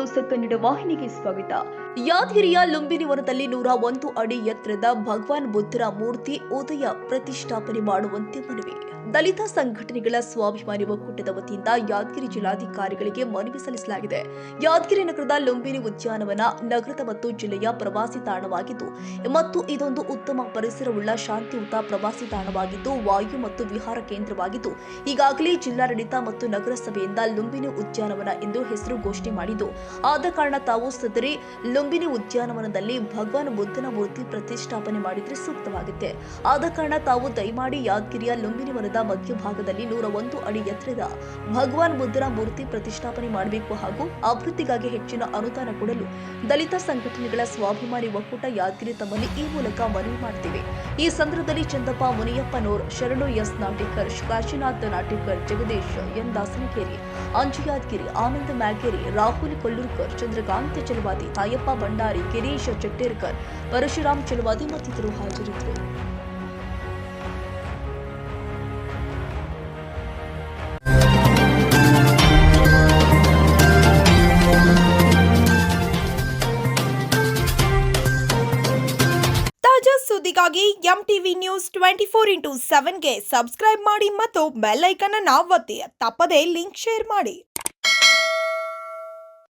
News Kannada ವಾಹಿನಿಗೆ ಸ್ವಾಗತ. ಯಾದಗಿರಿಯ ಲುಂಬಿನಿವನದಲ್ಲಿ 101 ಅಡಿ ಎತ್ತರದ ಭಗವಾನ್ ಬುದ್ಧರ ಮೂರ್ತಿ ಉದಯ ಪ್ರತಿಷ್ಠಾಪನೆ ಮಾಡುವಂತೆ ಮನವಿ. ದಲಿತ ಸಂಘಟನೆಗಳ ಸ್ವಾಭಿಮಾನಿ ಒಕ್ಕೂಟದ ವತಿಯಿಂದ ಯಾದಗಿರಿ ಜಿಲ್ಲಾಧಿಕಾರಿಗಳಿಗೆ ಮನವಿ ಸಲ್ಲಿಸಲಾಗಿದೆ. ಯಾದಗಿರಿ ನಗರದ ಲುಂಬಿನಿ ಉದ್ಯಾನವನ ನಗರದ ಮತ್ತು ಜಿಲ್ಲೆಯ ಪ್ರವಾಸಿ ತಾಣವಾಗಿದ್ದು ಮತ್ತು ಇದೊಂದು ಉತ್ತಮ ಪರಿಸರವುಳ್ಳ ಶಾಂತಿಯುತ ಪ್ರವಾಸಿ ತಾಣವಾಗಿದ್ದು ವಾಯು ಮತ್ತು ವಿಹಾರ ಕೇಂದ್ರವಾಗಿದ್ದು ಈಗಾಗಲೇ ಜಿಲ್ಲಾಡಳಿತ ಮತ್ತು ನಗರಸಭೆಯಿಂದ ಲುಂಬಿನಿ ಉದ್ಯಾನವನ ಎಂದು ಹೆಸರು ಘೋಷಣೆ ಮಾಡಿದ್ದು ಆದ ಕಾರಣ ತಾವು ಸದರಿ ಲುಂಬಿನಿ ಉದ್ಯಾನವನದಲ್ಲಿ ಭಗವಾನ್ ಬುದ್ಧನ ಮೂರ್ತಿ ಪ್ರತಿಷ್ಠಾಪನೆ ಮಾಡಿದ್ರೆ ಸೂಕ್ತವಾಗುತ್ತೆ. ಆದ ಕಾರಣ ತಾವು ದಯಮಾಡಿ ಯಾದಗಿರಿಯ ಲುಂಬಿನಿವನದ ಮಧ್ಯಭಾಗದಲ್ಲಿ 101 ಅಡಿ ಎತ್ತರದ ಭಗವಾನ್ ಬುದ್ಧರ ಮೂರ್ತಿ ಪ್ರತಿಷ್ಠಾಪನೆ ಮಾಡಬೇಕು ಹಾಗೂ ಅಭಿವೃದ್ಧಿಗಾಗಿ ಹೆಚ್ಚಿನ ಅನುದಾನ ಕೊಡಲು ದಲಿತ ಸಂಘಟನೆಗಳ ಸ್ವಾಭಿಮಾನಿ ಒಕ್ಕೂಟ ಯಾದಗಿರಿ ತಮ್ಮಲ್ಲಿ ಈ ಮೂಲಕ ಮನವಿ ಮಾಡುತ್ತಿವೆ. ಈ ಸಂದರ್ಭದಲ್ಲಿ ಚಂದಪ್ಪ ಮುನಿಯಪ್ಪನೋರ್, ಶರಣು ಎಸ್ ನಾಟಿಕರ್, ಕಾಶಿನಾಥ್ ನಾಟಿಕರ್, ಜಗದೀಶ್ ಎನ್ ದಾಸನಕೇರಿ, ಅಂಜು ಯಾದಗಿರಿ, ಆನಂದ್ ಮ್ಯಾಗೇರಿ, ರಾಹುಲ್ ಕೊಲ್ಲೂರ್ಕರ್, ಚಂದ್ರಕಾಂತ್ ಚಲವಾದಿ, ತಾಯಪ್ಪ ಭಂಡಾರಿ, ಗಿರೀಶ್ ಚಟ್ಟೇರ್ಕರ್, ಪರಶುರಾಮ್ ಚಲವಾದಿ ಮತ್ತಿತರರು ಹಾಜರಿದ್ದರು. ಸುದ್ದಿಗಾಗಿ ಎಂಟಿವಿ ನ್ಯೂಸ್ 24x7ಗೆ ಸಬ್ಸ್ಕ್ರೈಬ್ ಮಾಡಿ ಮತ್ತು ಬೆಲ್ ಐಕಾನ್ ಅನ್ನು ಒತ್ತಿ. ತಪ್ಪದೇ ಲಿಂಕ್ ಶೇರ್ ಮಾಡಿ.